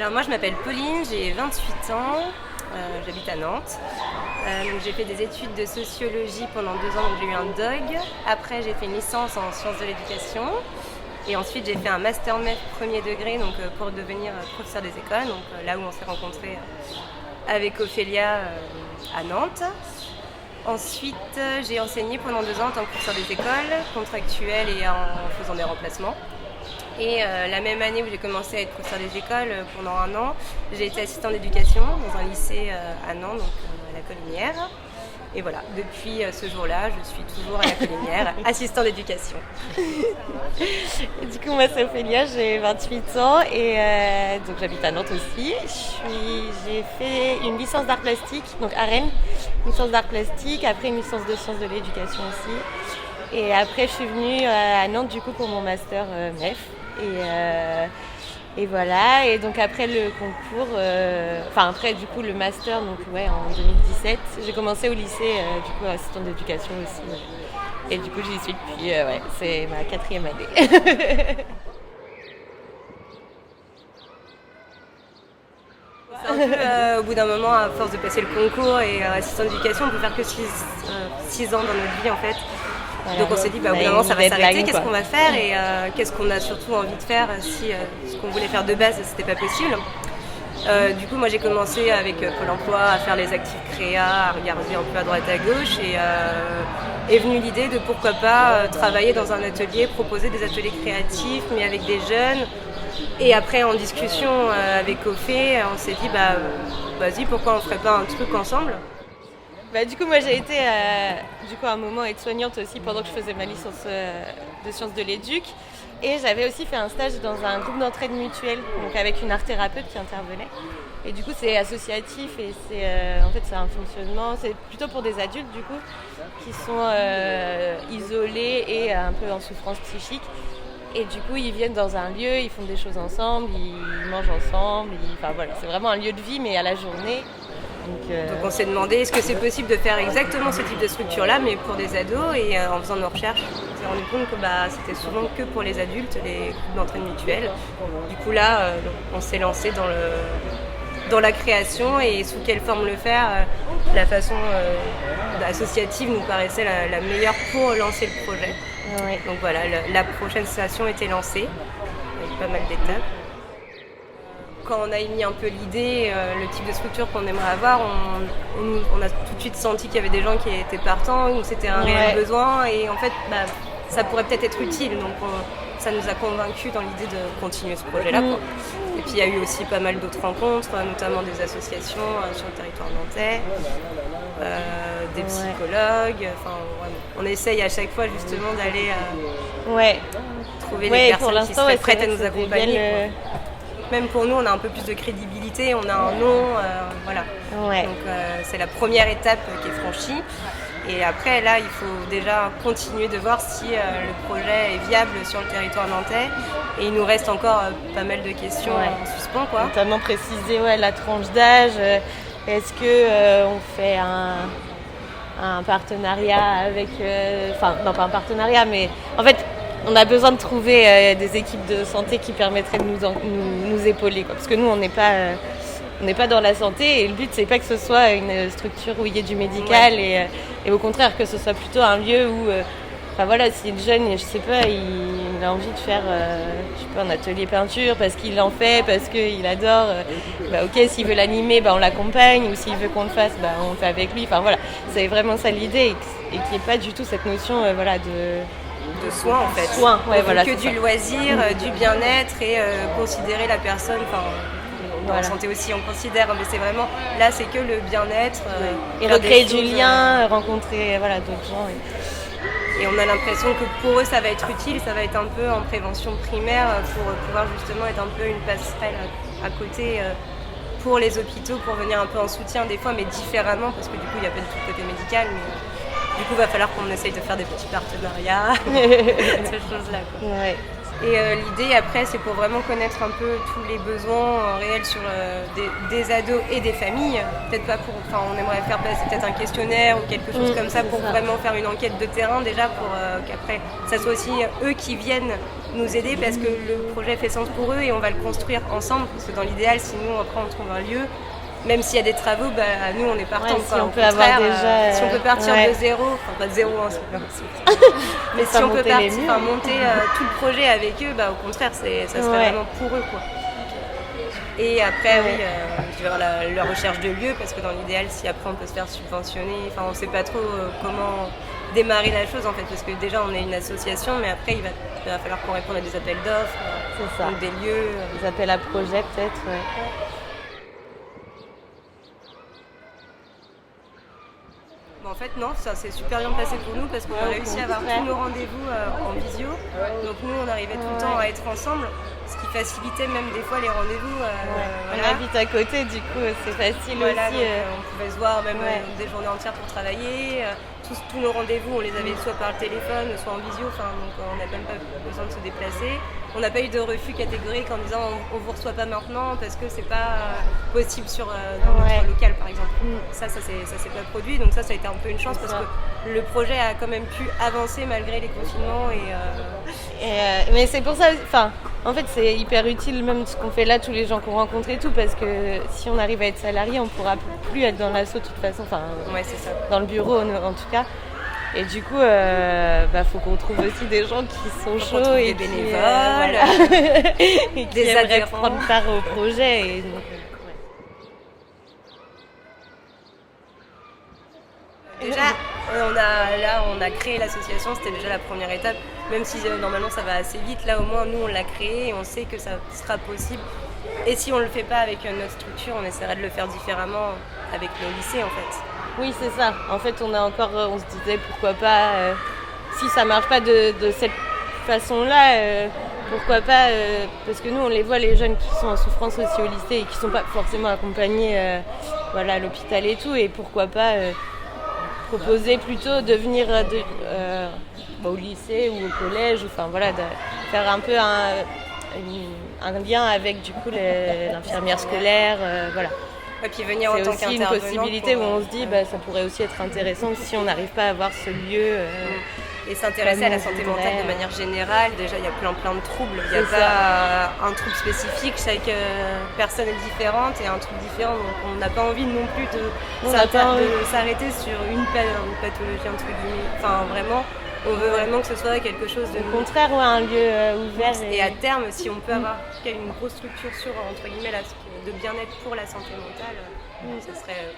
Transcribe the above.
Alors moi je m'appelle Pauline, j'ai 28 ans, j'habite à Nantes. Donc j'ai fait des études de sociologie pendant 2 ans, donc j'ai eu un DOG. Après j'ai fait une licence en sciences de l'éducation. Et ensuite j'ai fait un master MEF premier degré donc, pour devenir professeur des écoles, donc là où on s'est rencontrés avec Ophélia à Nantes. Ensuite j'ai enseigné pendant 2 ans en tant que professeur des écoles, contractuelle et en faisant des remplacements. Et la même année où j'ai commencé à être professeur des écoles, pendant 1 an, j'ai été assistante d'éducation dans un lycée à Nantes, donc à la Collinière. Et voilà, depuis ce jour-là, je suis toujours à la Collinière, assistante d'éducation. Et du coup, moi, c'est Ophélia, j'ai 28 ans et donc j'habite à Nantes aussi. J'ai fait une licence d'art plastique, donc à Rennes, une licence d'art plastique, après une licence de sciences de l'éducation aussi. Et après, je suis venue à Nantes du coup pour mon master MEF. Et voilà, et donc après le concours, après du coup le master, donc ouais, en 2017, j'ai commencé au lycée, du coup assistante d'éducation aussi. Et du coup j'y suis depuis, c'est ma 4e année. C'est un peu, au bout d'un moment, à force de passer le concours et assistante d'éducation, on peut faire que 6 ans dans notre vie en fait. Voilà, donc on s'est dit, au bout d'un moment ça va s'arrêter, qu'est-ce qu'on va faire et qu'est-ce qu'on a surtout envie de faire si ce qu'on voulait faire de base c'était pas possible. Du coup moi j'ai commencé avec Pôle emploi à faire les actifs créa, à regarder un peu à droite à gauche et est venue l'idée de pourquoi pas travailler dans un atelier, proposer des ateliers créatifs mais avec des jeunes. Et après en discussion avec Ophé, on s'est dit vas-y pourquoi on ferait pas un truc ensemble. Du coup, moi j'ai été à un moment aide-soignante aussi pendant que je faisais ma licence de sciences de l'éduc. Et j'avais aussi fait un stage dans un groupe d'entraide mutuelle, donc avec une art-thérapeute qui intervenait. Et du coup, c'est associatif et c'est un fonctionnement, c'est plutôt pour des adultes du coup, qui sont isolés et un peu en souffrance psychique. Et du coup, ils viennent dans un lieu, ils font des choses ensemble, ils mangent ensemble. C'est vraiment un lieu de vie, mais à la journée. Donc on s'est demandé est-ce que c'est possible de faire exactement ce type de structure-là, mais pour des ados, et en faisant nos recherches, on s'est rendu compte que c'était souvent que pour les adultes, les groupes d'entraide mutuelle. Du coup là, on s'est lancé dans la création et sous quelle forme le faire. La façon associative nous paraissait la meilleure pour lancer le projet. Ouais. Donc voilà, la prochaine station était lancée, avec pas mal d'étapes. Quand on a émis un peu l'idée, le type de structure qu'on aimerait avoir, on a tout de suite senti qu'il y avait des gens qui étaient partants, où c'était un réel besoin et en fait ça pourrait peut-être être utile. Donc ça nous a convaincus dans l'idée de continuer ce projet-là. Et puis il y a eu aussi pas mal d'autres rencontres, notamment des associations sur le territoire nantais, des psychologues. On essaye à chaque fois justement d'aller trouver les personnes qui seraient prêtes à nous accompagner. Même pour nous, on a un peu plus de crédibilité, on a un nom, voilà. Ouais. Donc c'est la première étape qui est franchie. Et après, là, il faut déjà continuer de voir si le projet est viable sur le territoire nantais. Et il nous reste encore pas mal de questions en suspens, quoi. Notamment préciser la tranche d'âge. Est-ce que on fait un partenariat avec... non, pas un partenariat, mais en fait... On a besoin de trouver des équipes de santé qui permettraient de nous épauler, quoi. Parce que nous, on n'est pas dans la santé et le but, c'est pas que ce soit une structure où il y ait du médical et au contraire que ce soit plutôt un lieu où, si le jeune, je sais pas, il a envie de faire un atelier peinture parce qu'il en fait, parce qu'il adore, s'il veut l'animer, on l'accompagne, ou s'il veut qu'on le fasse, on le fait avec lui. C'est vraiment ça l'idée et qu'il n'y ait pas du tout cette notion de soins en fait. Que du loisir, du bien-être et considérer la personne. En santé aussi on considère, mais c'est vraiment là c'est que le bien-être. Et recréer du lien, rencontrer d'autres gens. Et on a l'impression que pour eux ça va être utile, ça va être un peu en prévention primaire pour pouvoir justement être un peu une passerelle à côté pour les hôpitaux, pour venir un peu en soutien des fois, mais différemment parce que du coup il n'y a pas du tout le côté médical. Du coup, il va falloir qu'on essaye de faire des petits partenariats, ces choses-là. Ouais. Et l'idée après c'est pour vraiment connaître un peu tous les besoins réels sur des ados et des familles. Peut-être pas pour, enfin on aimerait faire passer peut-être un questionnaire ou quelque chose comme ça pour vraiment faire une enquête de terrain déjà pour qu'après ça soit aussi eux qui viennent nous aider parce que le projet fait sens pour eux et on va le construire ensemble parce que dans l'idéal si nous après on trouve un lieu, même s'il y a des travaux, nous on est partants. Si on peut avoir déjà, si on peut partir de zéro, enfin pas de zéro, hein, mais si on peut monter tout le projet avec eux, au contraire, ça serait vraiment pour eux, quoi. Et après, je vais voir la recherche de lieux, parce que dans l'idéal, si après on peut se faire subventionner, on ne sait pas trop comment démarrer la chose en fait, parce que déjà on est une association, mais après il va falloir qu'on réponde à des appels d'offres, donc des lieux. Des appels à projets peut-être, En fait non, ça s'est super bien passé pour nous parce qu'on a réussi à avoir tous nos rendez-vous en visio. Donc nous on arrivait tout le temps à être ensemble, ce qui facilitait même des fois les rendez-vous. On habite à côté, du coup c'est facile aussi. On pouvait se voir même des journées entières pour travailler. Tous nos rendez-vous on les avait soit par le téléphone, soit en visio, donc on n'a même pas besoin de se déplacer. On n'a pas eu de refus catégorique en disant on vous reçoit pas maintenant parce que c'est pas possible dans notre local par exemple. Ça s'est pas produit, donc ça a été un peu une chance parce que le projet a quand même pu avancer malgré les confinements mais c'est pour ça, en fait c'est hyper utile même ce qu'on fait là, tous les gens qu'on rencontre et tout, parce que si on arrive à être salarié on pourra plus être dans l'asso de toute façon, c'est ça. Dans le bureau en tout cas. Et du coup, faut qu'on trouve aussi des gens qui sont chauds et bénévoles, et qui aimeraient prendre part au projet. Et donc, Déjà, on a créé l'association, c'était déjà la première étape. Même si normalement ça va assez vite, là au moins nous on l'a créé et on sait que ça sera possible. Et si on le fait pas avec notre structure, on essaiera de le faire différemment avec nos lycées en fait. Oui, c'est ça. En fait, on se disait pourquoi pas, si ça marche pas de cette façon-là, pourquoi pas, parce que nous, on les voit, les jeunes qui sont en souffrance aussi au lycée et qui sont pas forcément accompagnés à l'hôpital et tout, et pourquoi pas proposer plutôt de venir au lycée ou au collège, de faire un peu un lien avec du coup l'infirmière scolaire, Et puis venir en tant qu'intervenant. C'est aussi une possibilité où on se dit ça pourrait aussi être intéressant si on n'arrive pas à avoir ce lieu. Et s'intéresser à la santé mentale de manière générale. Déjà, il y a plein de troubles. Il n'y a pas un trouble spécifique. Chaque personne est différente et un trouble différent. Donc, on n'a pas envie non plus de s'arrêter sur une pathologie, entre guillemets. Vraiment, on veut vraiment que ce soit quelque chose de... Au contraire, un lieu ouvert. Et à terme, si on peut avoir une grosse structure entre guillemets, de bien-être pour la santé mentale, ça serait...